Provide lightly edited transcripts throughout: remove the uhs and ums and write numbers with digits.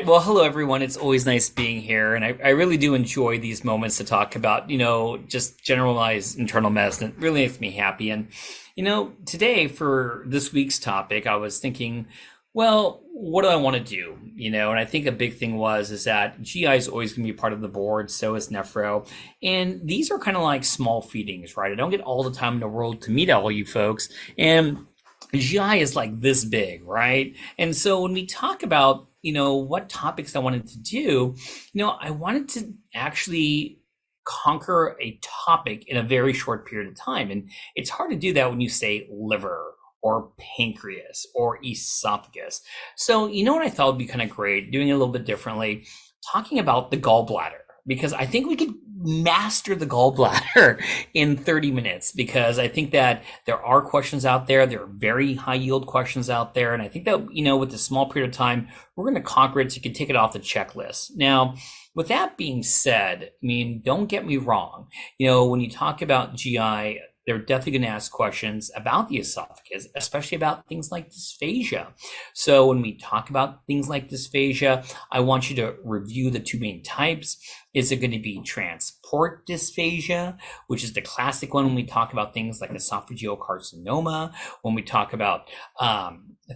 right. Well, hello, everyone. It's always nice being here. And I really do enjoy these moments to talk about, just generalized internal medicine. It really makes me happy. And, today for this week's topic, I was thinking, well, what do I want to do? And I think a big thing is that GI is always going to be part of the board. So is nephro. And these are kind of like small feedings, right? I don't get all the time in the world to meet all you folks. And GI is like this big, right? And so when we talk about, what topics I wanted to do, I wanted to actually conquer a topic in a very short period of time. And it's hard to do that when you say liver or pancreas or esophagus. So, what I thought would be kind of great, doing it a little bit differently, talking about the gallbladder, because I think we could master the gallbladder in 30 minutes, because I think that there are questions out there. There are very high yield questions out there. And I think that, with a small period of time, we're going to conquer it so you can take it off the checklist. Now, with that being said, don't get me wrong. When you talk about GI, they're definitely going to ask questions about the esophagus, especially about things like dysphagia. So when we talk about things like dysphagia, I want you to review the two main types. Is it going to be transport dysphagia, which is the classic one when we talk about things like esophageal carcinoma, when we talk about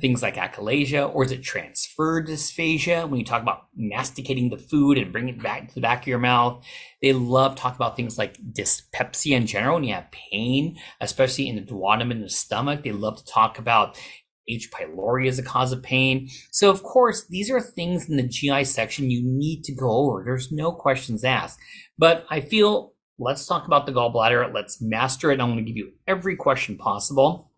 things like achalasia, or is it transfer dysphagia when you talk about masticating the food and bringing it back to the back of your mouth? They love talk about things like dyspepsia in general when you have pain, especially in the duodenum and the stomach. They love to talk about H. pylori as a cause of pain. So of course, these are things in the GI section you need to go over. There's no questions asked. But I feel, let's talk about the gallbladder. Let's master it. I'm going to give you every question possible.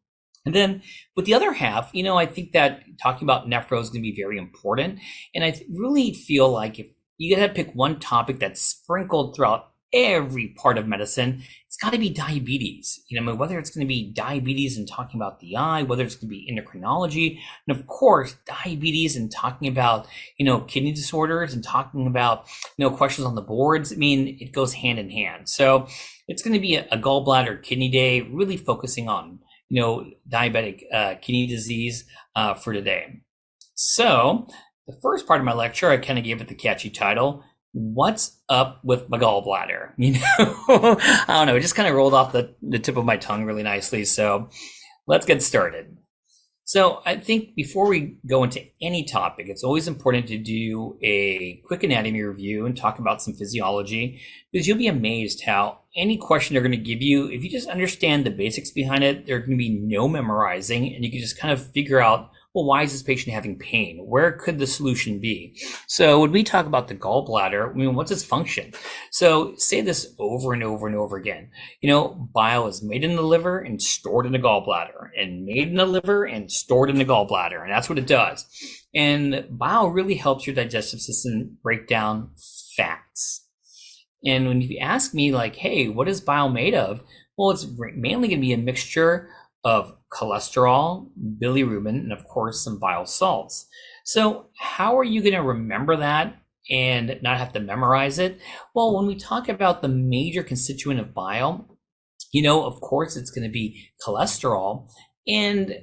And then with the other half, I think that talking about nephro is going to be very important. And I really feel like if you got to pick one topic that's sprinkled throughout every part of medicine, it's got to be diabetes. Whether it's going to be diabetes and talking about the eye, whether it's going to be endocrinology, and of course, diabetes and talking about, kidney disorders and talking about, questions on the boards. It goes hand in hand. So it's going to be a gallbladder kidney day, really focusing on, diabetic kidney disease for today. So the first part of my lecture, I kind of gave it the catchy title, What's Up with My Gallbladder? I don't know, it just kind of rolled off the tip of my tongue really nicely. So let's get started. So I think before we go into any topic, it's always important to do a quick anatomy review and talk about some physiology, because you'll be amazed how any question they're going to give you, if you just understand the basics behind it, there's going to be no memorizing, and you can just kind of figure out, well, why is this patient having pain? Where could the solution be? So when we talk about the gallbladder, what's its function? So say this over and over and over again. Bile is made in the liver and stored in the gallbladder, and made in the liver and stored in the gallbladder. And that's what it does. And bile really helps your digestive system break down fats. And when you ask me like, hey, what is bile made of? Well, it's mainly going to be a mixture of cholesterol, bilirubin, and of course some bile salts. So how are you going to remember that and not have to memorize it? Well, when we talk about the major constituent of bile, of course it's going to be cholesterol. And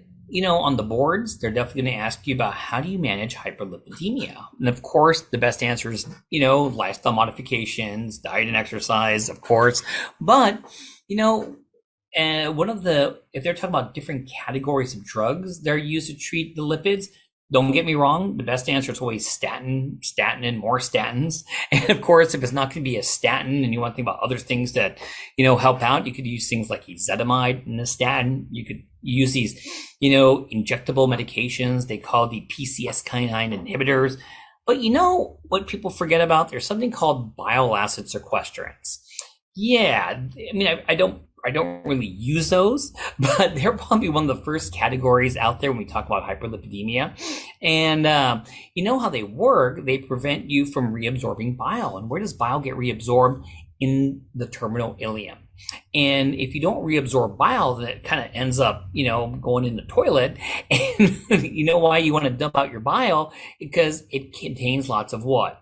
on the boards, they're definitely going to ask you about how do you manage hyperlipidemia? And of course, the best answer is, lifestyle modifications, diet and exercise, of course. But, and if they're talking about different categories of drugs they're used to treat the lipids, don't get me wrong, the best answer is always statin, and more statins. And of course, if it's not going to be a statin and you want to think about other things that, help out, you could use things like ezetimibe and a statin. You could use these, injectable medications. They call the PCSK9 inhibitors. But what people forget about? There's something called bile acid sequestrants. Yeah, I don't really use those, but they're probably one of the first categories out there when we talk about hyperlipidemia. And how they work, they prevent you from reabsorbing bile. And where does bile get reabsorbed? In the terminal ileum. And if you don't reabsorb bile, then it kind of ends up, going in the toilet. And you know why you want to dump out your bile? Because it contains lots of what?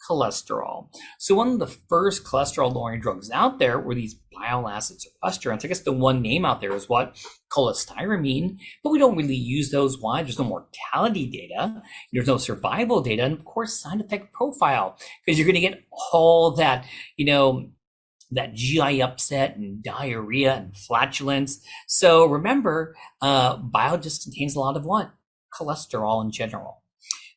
cholesterol. So one of the first cholesterol-lowering drugs out there were these bile acids or glucerins. I guess the one name out there is what? Cholestyramine, but we don't really use those. Why? There's no mortality data, there's no survival data, and of course, side effect profile, because you're going to get all that, that GI upset and diarrhea and flatulence. So remember, bile just contains a lot of what? Cholesterol in general.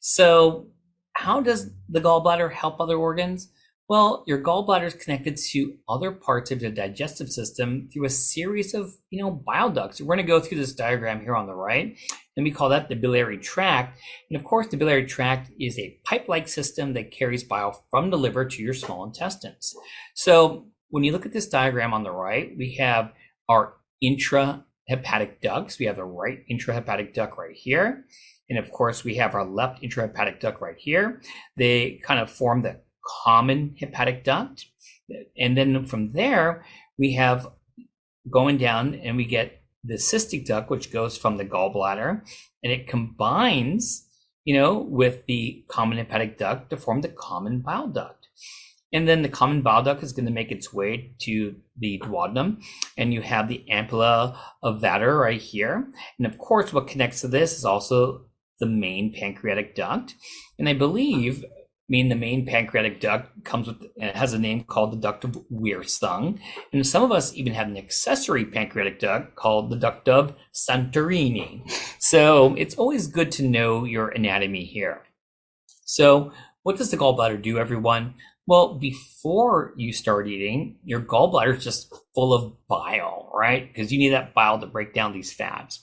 So how does the gallbladder help other organs? Well, your gallbladder is connected to other parts of the digestive system through a series of, bile ducts. We're going to go through this diagram here on the right, and we call that the biliary tract. And of course, the biliary tract is a pipe-like system that carries bile from the liver to your small intestines. So when you look at this diagram on the right, we have our intrahepatic ducts. We have the right intrahepatic duct right here. And of course, we have our left intrahepatic duct right here. They kind of form the common hepatic duct. And then from there, we have going down and we get the cystic duct, which goes from the gallbladder, and it combines, with the common hepatic duct to form the common bile duct. And then the common bile duct is going to make its way to the duodenum, and you have the ampulla of Vater right here. And of course, what connects to this is also the main pancreatic duct. And I believe, the main pancreatic duct has a name called the duct of Wiersung. And some of us even have an accessory pancreatic duct called the duct of Santorini. So it's always good to know your anatomy here. So what does the gallbladder do, everyone? Well, before you start eating, your gallbladder is just full of bile, right? Because you need that bile to break down these fats.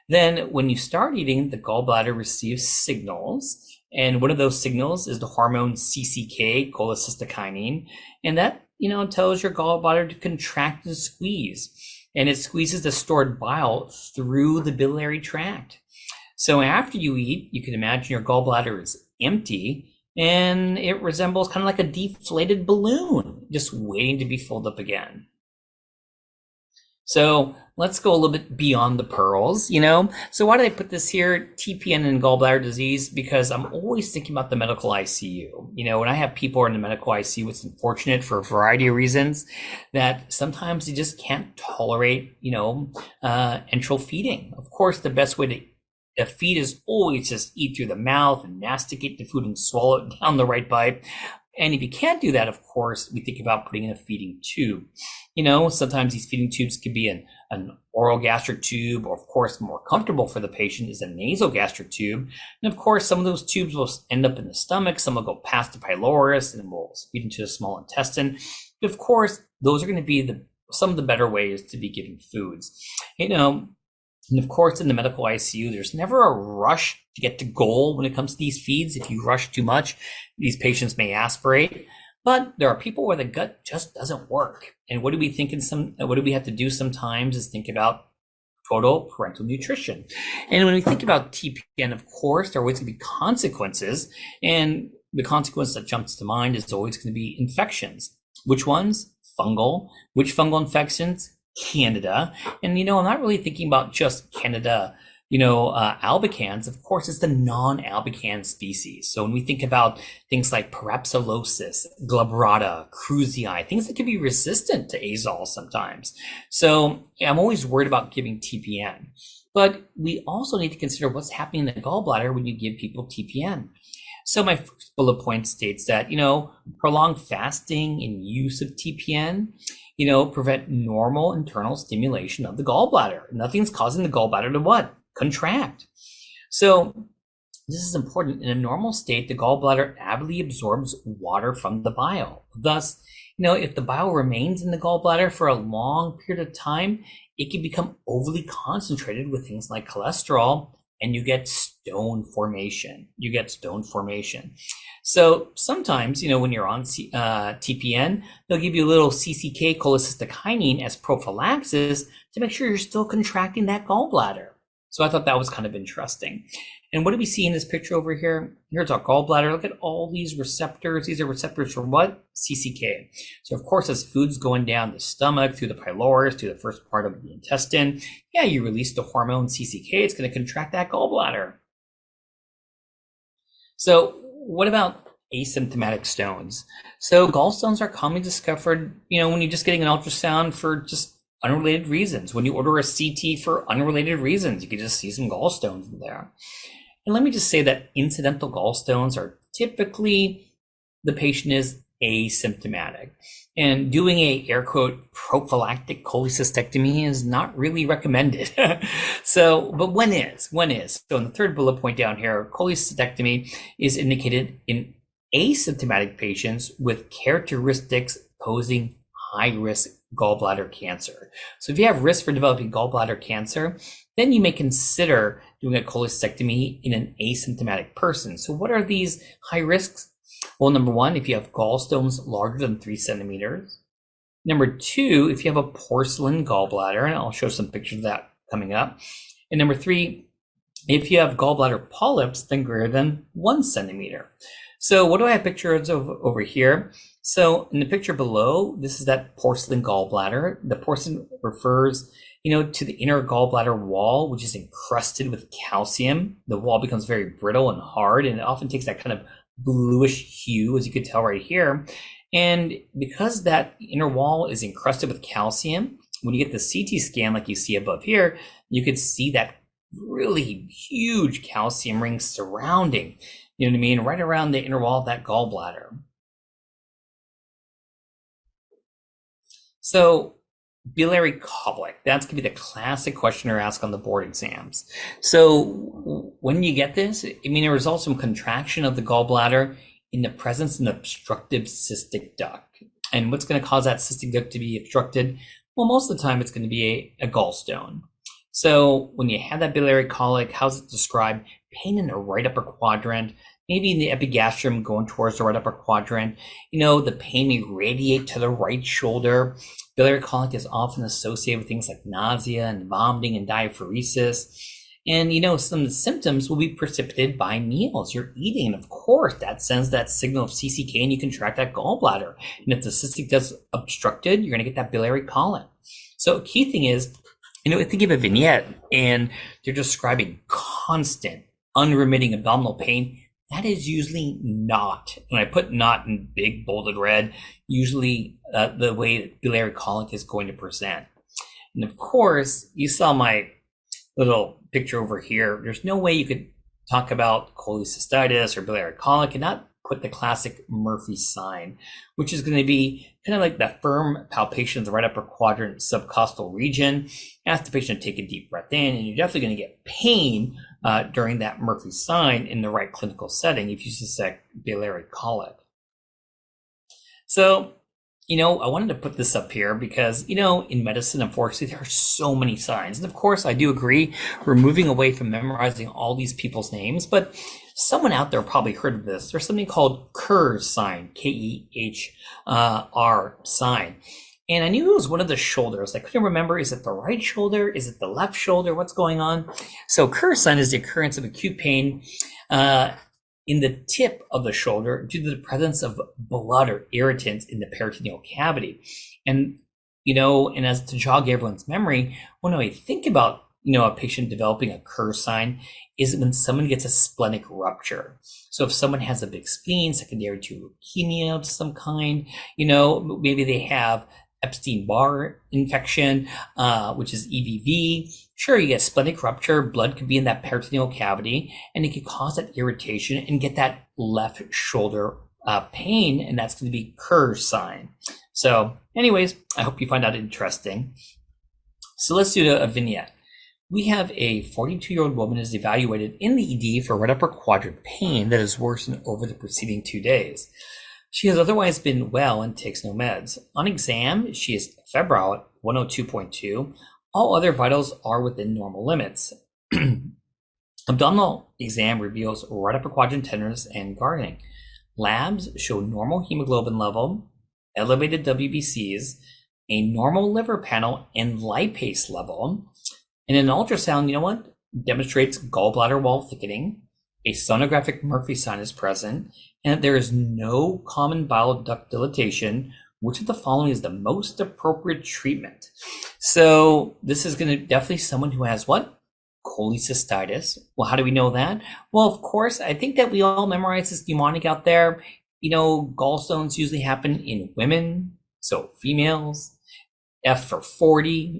Then when you start eating, the gallbladder receives signals. And one of those signals is the hormone CCK, cholecystokinin. And that, tells your gallbladder to contract and squeeze. And it squeezes the stored bile through the biliary tract. So after you eat, you can imagine your gallbladder is empty, and it resembles kind of like a deflated balloon, just waiting to be filled up again. So let's go a little bit beyond the pearls, So why did I put this here, TPN and gallbladder disease? Because I'm always thinking about the medical ICU. When I have people in the medical ICU, it's unfortunate for a variety of reasons that sometimes they just can't tolerate, enteral feeding. Of course, the best way to feed is always just eat through the mouth and masticate the food and swallow it down the right pipe. And if you can't do that, of course, we think about putting in a feeding tube. Sometimes these feeding tubes could be an oral gastric tube, or of course, more comfortable for the patient is a nasal gastric tube. And of course, some of those tubes will end up in the stomach. Some will go past the pylorus and will feed into the small intestine. But of course, those are going to be some of the better ways to be giving foods. And of course, in the medical ICU, there's never a rush to get to goal when it comes to these feeds. If you rush too much, these patients may aspirate. But there are people where the gut just doesn't work. And what do we have to do sometimes is think about total parental nutrition. And when we think about TPN, of course, there are always going to be consequences. And the consequence that jumps to mind is always going to be infections. Which ones? Fungal. Which fungal infections? Candida. And I'm not really thinking about just Candida, albicans. Of course, it's the non-albican species. So when we think about things like parapsilosis, glabrata, krusei, things that can be resistant to azole sometimes. So I'm always worried about giving TPN. But we also need to consider what's happening in the gallbladder when you give people TPN. So my first bullet point states that, prolonged fasting and use of TPN, prevent normal internal stimulation of the gallbladder. Nothing's causing the gallbladder to what? Contract. So this is important. In a normal state, the gallbladder avidly absorbs water from the bile. Thus, if the bile remains in the gallbladder for a long period of time, it can become overly concentrated with things like cholesterol, and you get stone formation. So sometimes, when you're on TPN, they'll give you a little CCK, cholecystokinin, as prophylaxis to make sure you're still contracting that gallbladder. So I thought that was kind of interesting. And what do we see in this picture over here? Here's our gallbladder. Look at all these receptors. These are receptors for what? CCK. So of course, as food's going down the stomach, through the pylorus, to the first part of the intestine, you release the hormone CCK. It's going to contract that gallbladder. So what about asymptomatic stones. So gallstones are commonly discovered, when you're just getting an ultrasound for just unrelated reasons. When you order a CT for unrelated reasons, you could just see some gallstones in there. And let me just say that incidental gallstones are typically the patient is asymptomatic. And doing a air quote prophylactic cholecystectomy is not really recommended. But when is? So in the third bullet point down here, cholecystectomy is indicated in asymptomatic patients with characteristics posing high risk gallbladder cancer. So if you have risk for developing gallbladder cancer, then you may consider doing a cholecystectomy in an asymptomatic person. So what are these high risks? Well, number one, if you have gallstones larger than 3 centimeters. Number two, if you have a porcelain gallbladder, and I'll show some pictures of that coming up. And number three, if you have gallbladder polyps, then greater than 1 centimeter. So what do I have pictures of over here? So in the picture below, this is that porcelain gallbladder. The porcelain refers, to the inner gallbladder wall, which is encrusted with calcium. The wall becomes very brittle and hard, and it often takes that kind of bluish hue, as you can tell right here. And because that inner wall is encrusted with calcium, when you get the CT scan like you see above here, you could see that really huge calcium ring surrounding, right around the inner wall of that gallbladder. So biliary colic, that's going to be the classic question or ask on the board exams. So when you get this, it results from contraction of the gallbladder in the presence of an obstructive cystic duct. And what's going to cause that cystic duct to be obstructed? Well, most of the time it's going to be a gallstone. So when you have that biliary colic, how's it described? Pain in the right upper quadrant, maybe in the epigastrium going towards the right upper quadrant. The pain may radiate to the right shoulder. Biliary colic is often associated with things like nausea and vomiting and diaphoresis. And, some of the symptoms will be precipitated by meals you're eating. And of course, that sends that signal of CCK and you contract that gallbladder. And if the cystic duct's obstructed, you're going to get that biliary colic. So a key thing is, if they give a vignette and they're describing constant, unremitting abdominal pain, that is usually not, when I put not in big bolded red, usually the way that biliary colic is going to present. And of course, you saw my little picture over here. There's no way you could talk about cholecystitis or biliary colic and not put the classic Murphy sign, which is going to be kind of like that firm palpation of the right upper quadrant subcostal region. Ask the patient to take a deep breath in, and you're definitely going to get pain during that Murphy sign in the right clinical setting if you suspect biliary colic. So, I wanted to put this up here because, in medicine, unfortunately, there are so many signs. And of course, I do agree, we're moving away from memorizing all these people's names, but someone out there probably heard of this. There's something called Kerr sign, K-E-H-R sign. And I knew it was one of the shoulders. I couldn't remember, is it the right shoulder? Is it the left shoulder? What's going on? So Kerr sign is the occurrence of acute pain in the tip of the shoulder due to the presence of blood or irritants in the peritoneal cavity. And, and as to jog everyone's memory, when I think about, a patient developing a Kerr sign is when someone gets a splenic rupture. So if someone has a big spleen, secondary to leukemia of some kind, maybe they have Epstein-Barr infection, which is EBV. Sure, you get splenic rupture, blood could be in that peritoneal cavity, and it could cause that irritation and get that left shoulder pain, and that's going to be Kerr sign. So anyways, I hope you find that interesting. So let's do a vignette. We have a 42-year-old woman is evaluated in the ED for right upper quadrant pain that has worsened over the preceding 2 days. She has otherwise been well and takes no meds. On exam, she is febrile at 102.2. All other vitals are within normal limits. Abdominal exam reveals right upper quadrant tenderness and guarding. Labs show normal hemoglobin level, elevated WBCs, a normal liver panel, and lipase level. And an ultrasound, demonstrates gallbladder wall thickening, a sonographic Murphy sign is present, and that there is no common bile duct dilatation. Which of the following is the most appropriate treatment? So this is going to definitely someone who has what? Cholecystitis. Well, how do we know that? Well, of course, I think that we all memorize this mnemonic out there. Gallstones usually happen in women, so females. F for 40.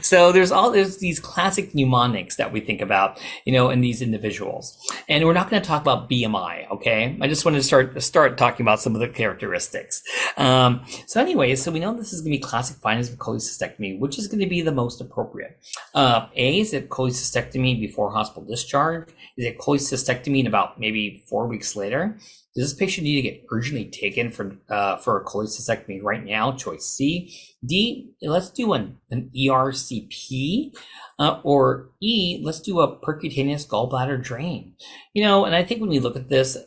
So there's these classic mnemonics that we think about, in these individuals. And we're not going to talk about BMI, okay? I just wanted to start talking about some of the characteristics. So we know this is going to be classic findings of cholecystectomy, which is going to be the most appropriate. A, is it cholecystectomy before hospital discharge? Is it cholecystectomy in about maybe 4 weeks later? Does this patient need to get urgently taken for a cholecystectomy right now? Choice C. D, let's do an ERCP. Or E, let's do a percutaneous gallbladder drain. And I think when we look at this,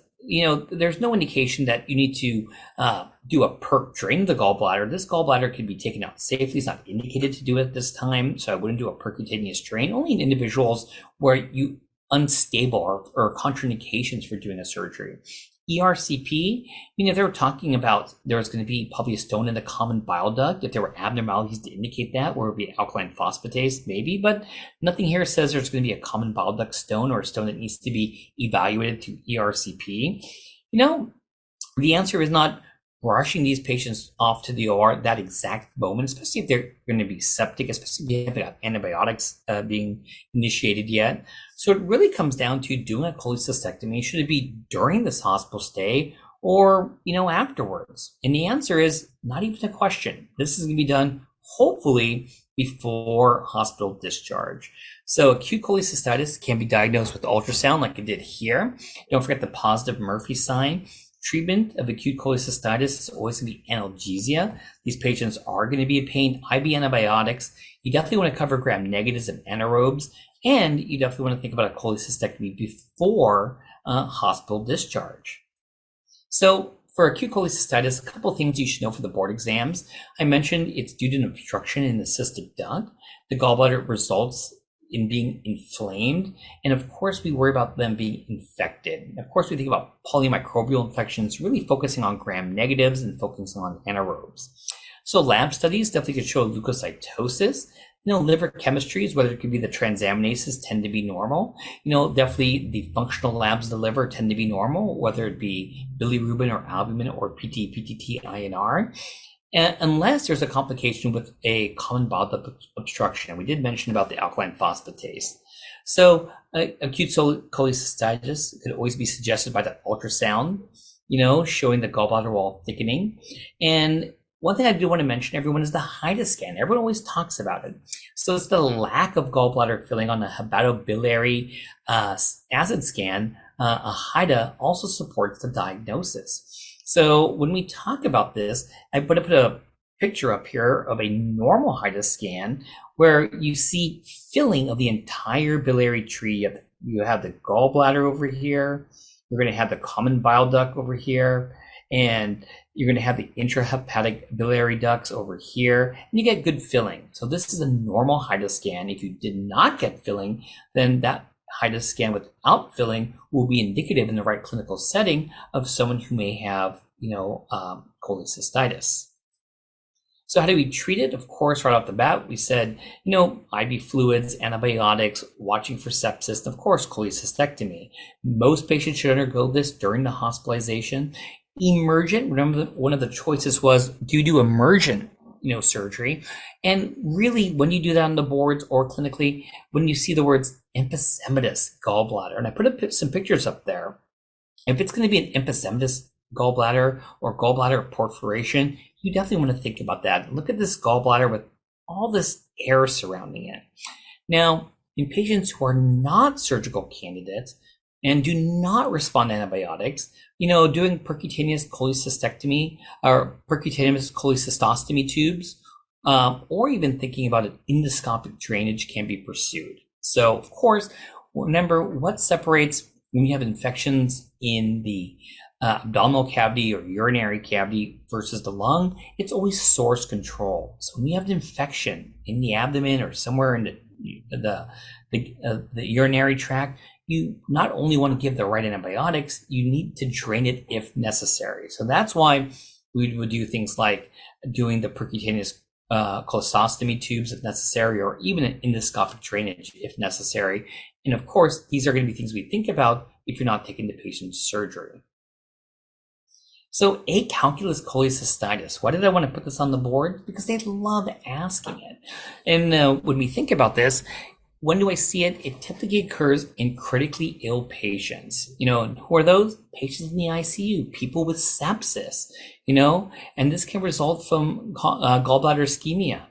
there's no indication that you need to do a perc drain of the gallbladder. This gallbladder can be taken out safely. It's not indicated to do it at this time, so I wouldn't do a percutaneous drain, only in individuals where you unstable or contraindications for doing a surgery. ERCP, if they were talking about there was going to be probably a stone in the common bile duct, if there were abnormalities to indicate that, where it would be an alkaline phosphatase, maybe, but nothing here says there's going to be a common bile duct stone or a stone that needs to be evaluated to ERCP. The answer is not rushing these patients off to the OR at that exact moment, especially if they're going to be septic, especially if they haven't got antibiotics being initiated yet. So it really comes down to doing a cholecystectomy. Should it be during this hospital stay or, afterwards? And the answer is not even a question. This is going to be done hopefully before hospital discharge. So acute cholecystitis can be diagnosed with ultrasound like I did here. Don't forget the positive Murphy sign. Treatment of acute cholecystitis is always going to be analgesia. These patients are going to be in pain. IV antibiotics. You definitely want to cover gram negatives and anaerobes, and you definitely want to think about a cholecystectomy before hospital discharge. So for acute cholecystitis, a couple of things you should know for the board exams. I mentioned it's due to an obstruction in the cystic duct. The gallbladder results in being inflamed. And of course, we worry about them being infected. Of course, we think about polymicrobial infections, really focusing on gram negatives and focusing on anaerobes. So lab studies definitely could show leukocytosis. Liver chemistries, whether it could be the transaminases, tend to be normal. Definitely the functional labs of the liver tend to be normal, whether it be bilirubin or albumin or PT, PTT, INR. Unless there's a complication with a common bile duct obstruction. And we did mention about the alkaline phosphatase. So acute cholecystitis could always be suggested by the ultrasound, showing the gallbladder wall thickening. And one thing I do want to mention, everyone, is the HIDA scan. Everyone always talks about it. So it's the lack of gallbladder filling on the hepatobiliary acid scan. A HIDA also supports the diagnosis. So when we talk about this, I put a picture up here of a normal HIDA scan where you see filling of the entire biliary tree. You have the gallbladder over here. You're going to have the common bile duct over here. And you're going to have the intrahepatic biliary ducts over here. And you get good filling. So this is a normal HIDA scan. If you did not get filling, then that HIDA scan without filling will be indicative in the right clinical setting of someone who may have, cholecystitis. So how do we treat it? Of course, right off the bat, we said, IV fluids, antibiotics, watching for sepsis, and of course, cholecystectomy. Most patients should undergo this during the hospitalization. Emergent, remember one of the choices was, do you do emergent surgery? And really, when you do that on the boards or clinically, when you see the words emphysematous gallbladder, and I put some pictures up there, if it's going to be an emphysematous gallbladder or gallbladder perforation, you definitely want to think about that. Look at this gallbladder with all this air surrounding it. Now, in patients who are not surgical candidates and do not respond to antibiotics, doing percutaneous cholecystectomy or percutaneous cholecystostomy tubes, or even thinking about an endoscopic drainage can be pursued. So, of course, remember what separates when you have infections in the abdominal cavity or urinary cavity versus the lung. It's always source control. So when you have an infection in the abdomen or somewhere in the urinary tract, you not only want to give the right antibiotics, you need to drain it if necessary. So that's why we would do things like doing the percutaneous cholecystostomy tubes if necessary, or even an endoscopic drainage if necessary. And of course, these are going to be things we think about if you're not taking the patient's surgery. So acalculous cholecystitis, why did I want to put this on the board? Because they love asking it. And when we think about this, when do I see it? It typically occurs in critically ill patients. And who are those? Patients in the ICU, people with sepsis, and this can result from gallbladder ischemia.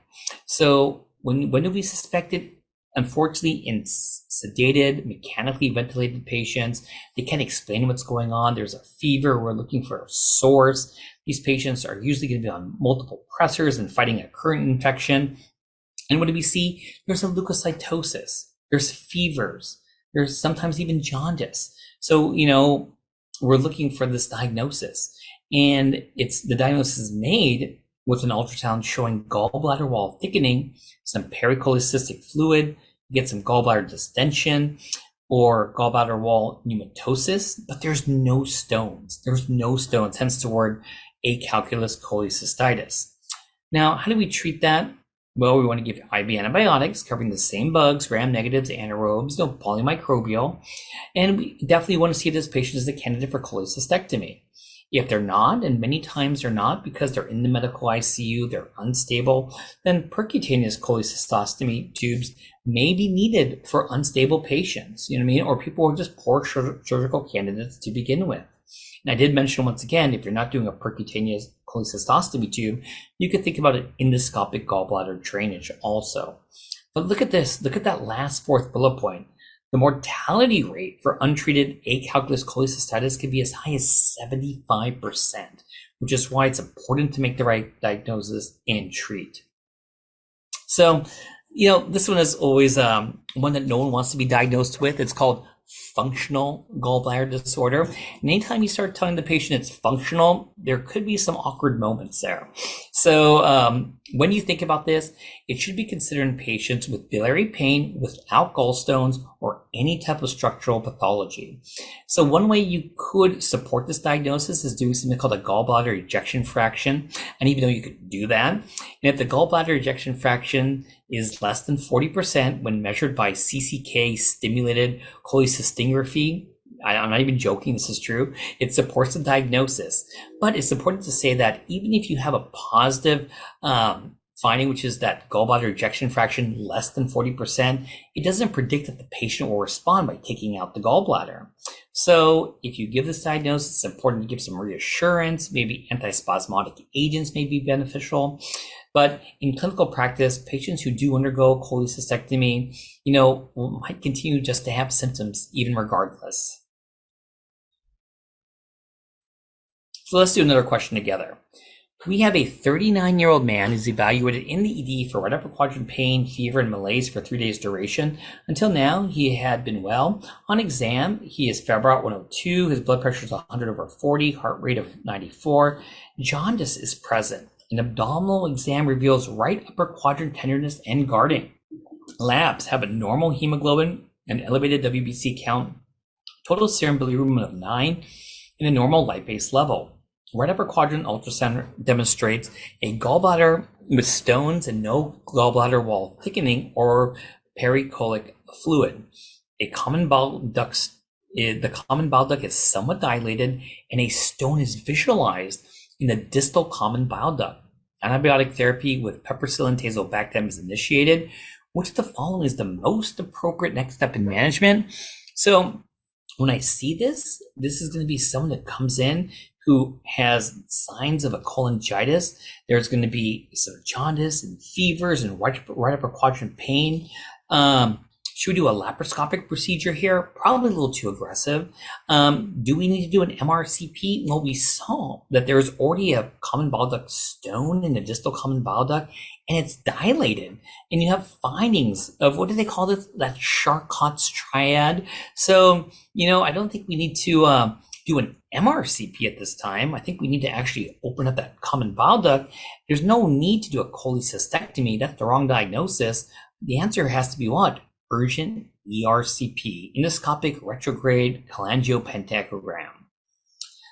So when do we suspect it? Unfortunately, in sedated, mechanically ventilated patients, they can't explain what's going on. There's a fever. We're looking for a source. These patients are usually going to be on multiple pressors and fighting a current infection. And what do we see? There's a leukocytosis. There's fevers. There's sometimes even jaundice. So, we're looking for this diagnosis. And the diagnosis is made with an ultrasound showing gallbladder wall thickening, some pericholecystic fluid, get some gallbladder distension or gallbladder wall pneumatosis, but there's no stones. Hence the word acalculous cholecystitis. Now, how do we treat that? Well, we want to give IV antibiotics covering the same bugs, gram-negatives, anaerobes, polymicrobial, and we definitely want to see if this patient is a candidate for cholecystectomy. If they're not, and many times they're not because they're in the medical ICU, they're unstable, then percutaneous cholecystostomy tubes may be needed for unstable patients, or people who are just poor surgical candidates to begin with. And I did mention once again, if you're not doing a percutaneous cholecystostomy tube, you could think about an endoscopic gallbladder drainage also. But look at this, look at that last fourth bullet point. The mortality rate for untreated acalculous cholecystitis can be as high as 75%, which is why it's important to make the right diagnosis and treat. So, this one is always one that no one wants to be diagnosed with. It's called functional gallbladder disorder. And anytime you start telling the patient it's functional, there could be some awkward moments there. So when you think about this, it should be considered in patients with biliary pain without gallstones or any type of structural pathology. So one way you could support this diagnosis is doing something called a gallbladder ejection fraction. And even though you could do that, and if the gallbladder ejection fraction is less than 40% when measured by CCK stimulated cholecystography, I'm not even joking, this is true, it supports the diagnosis. But it's important to say that even if you have a positive finding, which is that gallbladder ejection fraction less than 40%, it doesn't predict that the patient will respond by taking out the gallbladder. So if you give this diagnosis, it's important to give some reassurance. Maybe antispasmodic agents may be beneficial. But in clinical practice, patients who do undergo cholecystectomy, might continue just to have symptoms even regardless. So let's do another question together. We have a 39-year-old man who's evaluated in the ED for right upper quadrant pain, fever, and malaise for 3 days duration. Until now, he had been well. On exam, he is febrile 102, his blood pressure is 100/40, heart rate of 94. Jaundice is present. An abdominal exam reveals right upper quadrant tenderness and guarding. Labs have a normal hemoglobin, an elevated WBC count, total serum bilirubin of 9, and a normal lipase level. Right upper quadrant ultrasound demonstrates a gallbladder with stones and no gallbladder wall thickening or pericolic fluid. The common bile duct is somewhat dilated, and a stone is visualized in the distal common bile duct. Antibiotic therapy with piperacillin and tazobactam is initiated. Which of the following is the most appropriate next step in management? So when I see this is going to be someone that comes in who has signs of a cholangitis. There's going to be some jaundice and fevers and right upper quadrant pain. Should we do a laparoscopic procedure here? Probably a little too aggressive. Do we need to do an MRCP? Well, we saw that there's already a common bile duct stone in the distal common bile duct, and it's dilated. And you have findings of, what do they call this? That Charcot's triad. So, I don't think we need to do an MRCP at this time. I think we need to actually open up that common bile duct. There's no need to do a cholecystectomy. That's the wrong diagnosis. The answer has to be what? Urgent ERCP, endoscopic retrograde cholangiopentechogram.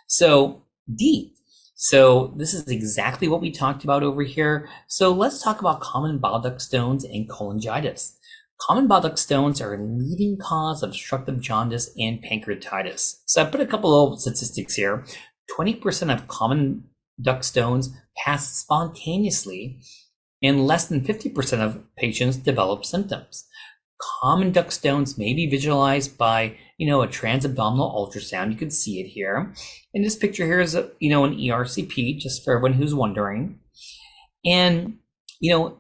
So D. So this is exactly what we talked about over here. So let's talk about common bile duct stones and cholangitis. Common bile duct stones are a leading cause of obstructive jaundice and pancreatitis. So I put a couple of statistics here. 20% of common duct stones pass spontaneously, and less than 50% of patients develop symptoms. Common duct stones may be visualized by, a transabdominal ultrasound. You can see it here. And this picture here is, an ERCP, just for everyone who's wondering. And,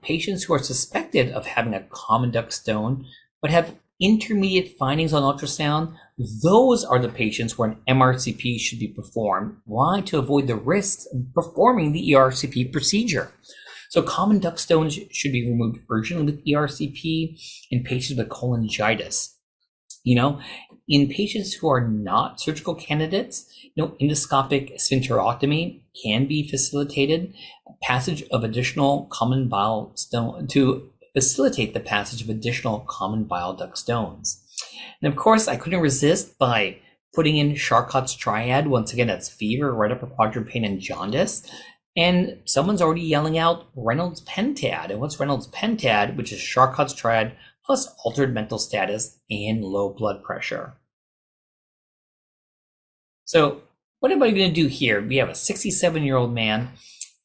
patients who are suspected of having a common duct stone, but have intermediate findings on ultrasound, those are the patients where an MRCP should be performed. Why? To avoid the risks of performing the ERCP procedure. So common duct stones should be removed urgently with ERCP in patients with cholangitis. In patients who are not surgical candidates, endoscopic sphincterotomy can be facilitated. Passage of additional common bile stone to facilitate the passage of additional common bile duct stones. And of course, I couldn't resist by putting in Charcot's triad. Once again, that's fever, right upper quadrant pain, and jaundice. And someone's already yelling out Reynolds pentad. And what's Reynolds pentad, which is Charcot's triad plus altered mental status and low blood pressure. So what am I going to do here? We have a 67-year-old man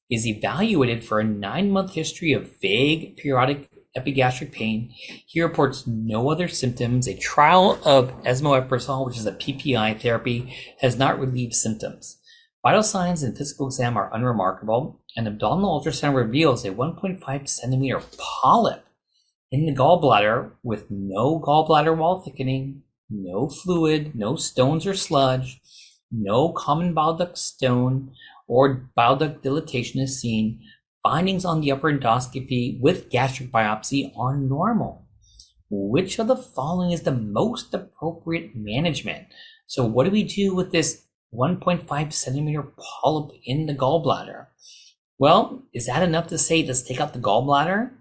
is evaluated for a 9-month history of vague periodic epigastric pain. He reports no other symptoms. A trial of esmoeprazole, which is a PPI therapy, has not relieved symptoms. Vital signs and physical exam are unremarkable. An abdominal ultrasound reveals a 1.5 centimeter polyp in the gallbladder with no gallbladder wall thickening, no fluid, no stones or sludge, no common bile duct stone or bile duct dilatation is seen. Findings on the upper endoscopy with gastric biopsy are normal. Which of the following is the most appropriate management? So what do we do with this 1.5 centimeter polyp in the gallbladder? Well, is that enough to say let's take out the gallbladder?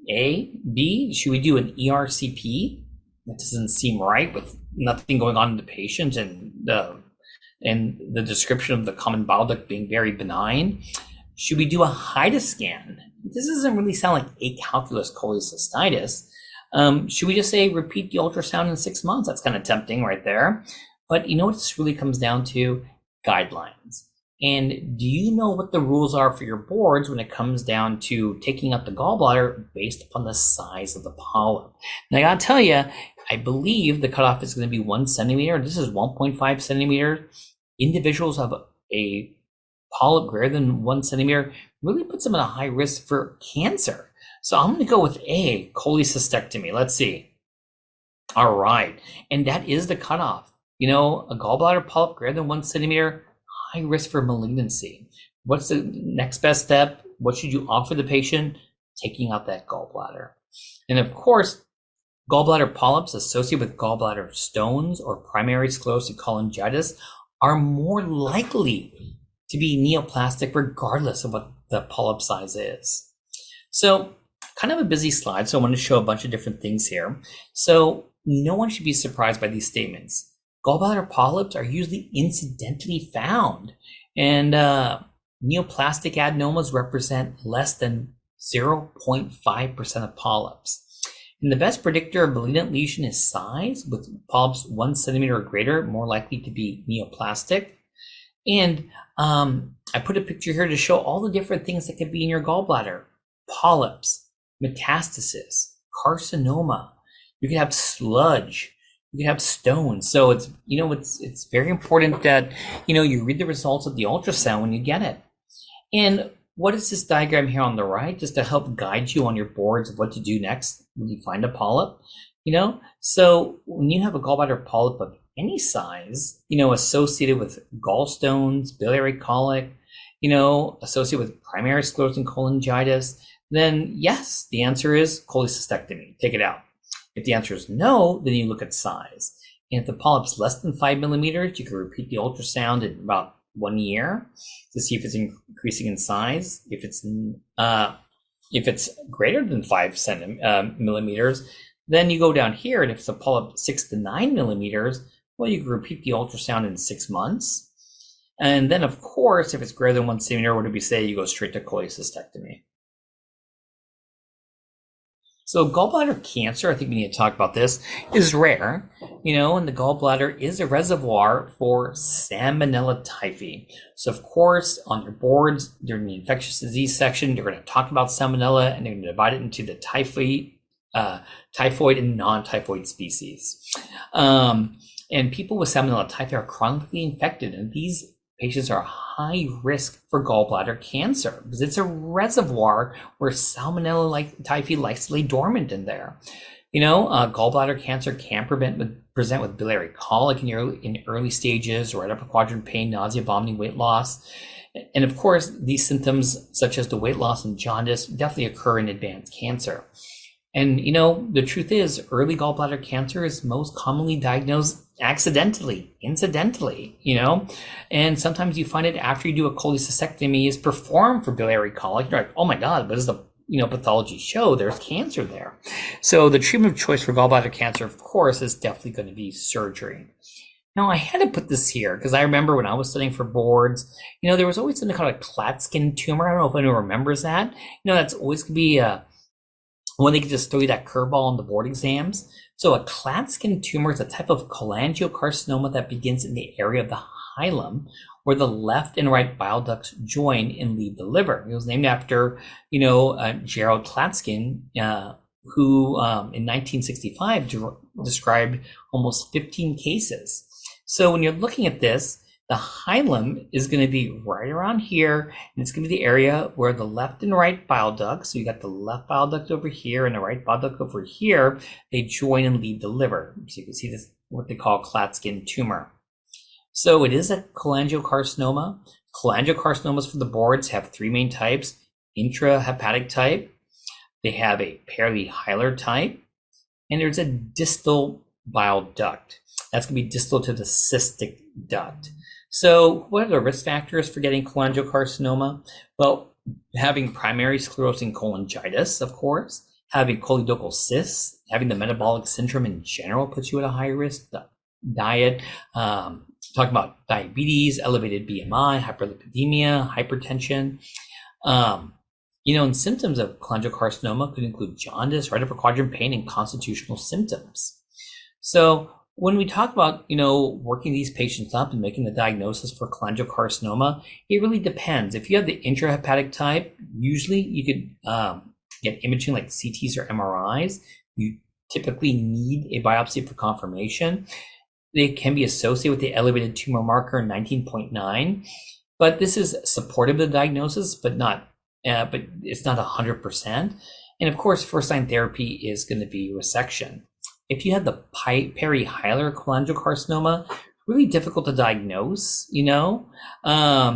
A. B. Should we do an ERCP? That doesn't seem right with nothing going on in the patient and the description of the common bile duct being very benign. Should we do a HIDA scan? This doesn't really sound like acalculous cholecystitis. Should we just say repeat the ultrasound in 6 months? That's kind of tempting right there. But what this really comes down to? Guidelines. And do you know what the rules are for your boards when it comes down to taking out the gallbladder based upon the size of the polyp? And I gotta tell you, I believe the cutoff is going to be 1 centimeter. This is 1.5 centimeter. Individuals have a polyp greater than 1 centimeter really puts them at a high risk for cancer. So I'm going to go with A, cholecystectomy. Let's see. All right. And that is the cutoff. A gallbladder polyp greater than 1 centimeter, high risk for malignancy. What's the next best step? What should you offer the patient? Taking out that gallbladder. And of course, gallbladder polyps associated with gallbladder stones or primary sclerosing cholangitis are more likely to be neoplastic regardless of what the polyp size is. So kind of a busy slide, so I want to show a bunch of different things here. So no one should be surprised by these statements. Gallbladder polyps are usually incidentally found, and neoplastic adenomas represent less than 0.5% of polyps. And the best predictor of malignant lesion is size, with polyps 1 centimeter or greater more likely to be neoplastic. And I put a picture here to show all the different things that could be in your gallbladder. Polyps, metastasis, carcinoma. You could have sludge. You can have stones. So it's very important that you read the results of the ultrasound when you get it. And what is this diagram here on the right? Just to help guide you on your boards of what to do next when you find a polyp. So when you have a gallbladder polyp of any size, associated with gallstones, biliary colic, associated with primary sclerosing cholangitis, then yes, the answer is cholecystectomy. Take it out. If the answer is no, then you look at size. And if the polyp's less than 5 millimeters, you can repeat the ultrasound in about 1 year to see if it's increasing in size. If it's greater than 5 millimeters, then you go down here, and if it's a polyp 6 to 9 millimeters, well, you can repeat the ultrasound in 6 months. And then, of course, if it's greater than 1 centimeter, what do we say? You go straight to cholecystectomy. So gallbladder cancer, I think we need to talk about this, is rare, and the gallbladder is a reservoir for Salmonella typhi. So of course, on your boards during the infectious disease section, they're going to talk about Salmonella and they're going to divide it into the typhoid and non-typhoid species. And people with Salmonella typhi are chronically infected, and these patients are high risk for gallbladder cancer because it's a reservoir where Salmonella typhi likes to lay dormant in there. Gallbladder cancer can present with biliary colic in early stages, right upper quadrant pain, nausea, vomiting, weight loss. And of course, these symptoms, such as the weight loss and jaundice, definitely occur in advanced cancer. And, the truth is, early gallbladder cancer is most commonly diagnosed accidentally, incidentally, and sometimes you find it after you do a cholecystectomy is performed for biliary colic. You're like, oh my God, what does the pathology show? There's cancer there. So the treatment of choice for gallbladder cancer, of course, is definitely going to be surgery. Now, I had to put this here because I remember when I was studying for boards, there was always something called a Klatskin tumor. I don't know if anyone remembers that. That's always going to be when they can just throw you that curveball on the board exams. So a Klatskin tumor is a type of cholangiocarcinoma that begins in the area of the hilum, where the left and right bile ducts join and leave the liver. It was named after, Gerald Klatskin, who in 1965 described almost 15 cases. So when you're looking at this, the hilum is going to be right around here, and it's going to be the area where the left and right bile ducts, so you got the left bile duct over here and the right bile duct over here, they join and leave the liver. So you can see this, what they call Klatskin tumor. So it is a cholangiocarcinoma. Cholangiocarcinomas for the boards have three main types: intrahepatic type, they have a perihilar type, and there's a distal bile duct. That's going to be distal to the cystic duct. So what are the risk factors for getting cholangiocarcinoma? Well, having primary sclerosing cholangitis, of course, having choledochal cysts, having the metabolic syndrome in general puts you at a high risk. Diet, talking about diabetes, elevated BMI, hyperlipidemia, hypertension. And symptoms of cholangiocarcinoma could include jaundice, right upper quadrant pain, and constitutional symptoms. So when we talk about, working these patients up and making the diagnosis for cholangiocarcinoma, it really depends. If you have the intrahepatic type, usually you could get imaging like CTs or MRIs. You typically need a biopsy for confirmation. They can be associated with the elevated tumor marker 19.9, but this is supportive of the diagnosis, but it's not 100%. And of course, first-line therapy is going to be resection. If you have the perihilar cholangiocarcinoma, really difficult to diagnose, but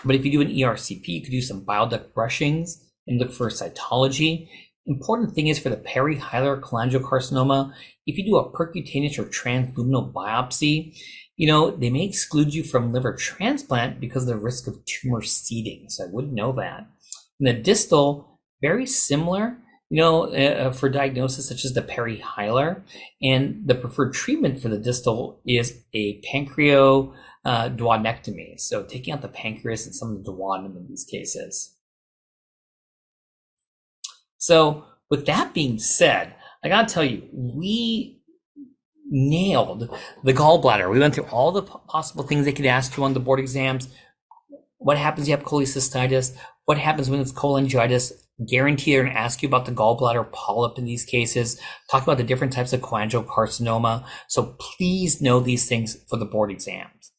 if you do an ERCP, you could do some bile duct brushings and look for cytology. Important thing is for the perihilar cholangiocarcinoma, if you do a percutaneous or transluminal biopsy, they may exclude you from liver transplant because of the risk of tumor seeding. So I wouldn't know that. And the distal, very similar, for diagnosis such as the perihilar, and the preferred treatment for the distal is a pancreadoduodenectomy. So taking out the pancreas and some of the duodenum in these cases. So with that being said, I gotta tell you, we nailed the gallbladder. We went through all the possible things they could ask you on the board exams. What happens if you have cholecystitis? What happens when it's cholangitis? Guarantee they're going to ask you about the gallbladder polyp in these cases. Talk about the different types of cholangiocarcinoma. So please know these things for the board exams.